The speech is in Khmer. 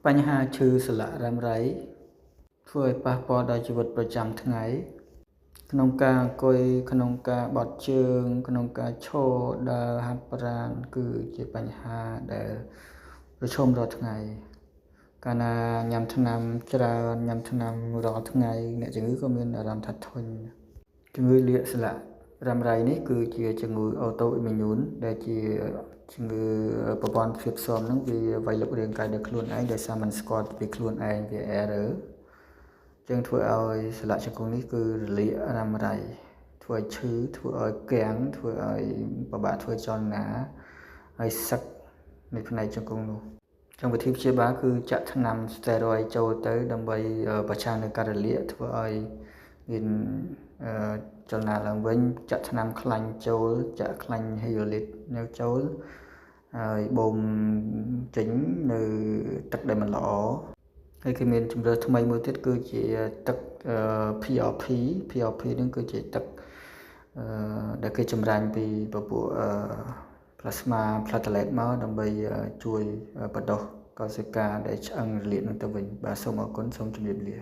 បញ្ហាឈឺសន្លាក់រ៉ាំរ៉ៃធ្វើឲ្យប៉ះពាល់ដល់ជីវិតប្រចាំថ្ងៃក្នុងការអង្គុយក្នុងការបត់ជើងក្នុងការឈរដើរហាត់ប្រាណគឺជាបញ្ហាដែលប្រឈមរាល់ថ្ងៃកាលណាញ៉ាំថ្នាំច្រើនញ៉ាំថ្នាំរាល់ថ្ងៃអ្នកជំងឺក៏មានអារម្មណ៍ថាធុញជំងឺលាកសន្លាក់រ៉ាំរ៉ៃនេះគឺជាជំងឺអូតូអ៊ីម៉ូញូនដែលជាជំងឺប្រព័ន្ធភាពស៊ាំហ្នឹងវាវាយលុករាងកាយដោយខ្លួនឯងដោយសារมันស្គាល់ពីខ្លួនឯងវា error ចឹងធ្វើឲ្យសន្លាក់ជង្គង់នេះគឺរលាករ៉ាំរ៉ៃធ្វើឲ្យឈឺធ្វើឲ្យគាំងធ្វើឲ្យពិបាកធ្វើចលនាហើយសឹកនៅផ្នែកជង្គង់នោះចឹងវិធីព្យាបាលគឺចាក់ថ្នាំស្តេរ៉ុយចូលទៅដើម្បីប្រឆាំងនឹងការរលាកធ្វើឲ្យមានចលនាឡើងវិញចាក់ថ្នាំខ្លាញ់ចូលចាក់ខ្លាញ់ហេយូលីតនៅចូលហើយបូមចេញនៅទឹកដែលមិនល្អហើយគឺមានជំរឿថ្មីមួយទៀតគឺជាទឹក PRP ហ្នឹងគឺជាទឹកដែលគេចម្រាញ់ពីពពួកplasma platelet មកដើម្បីជួយបដិសកោសិកាដែលឆ្អឹងរលាកនឹងទៅវិញបាទសូមអរគុណសូមជម្រាបលា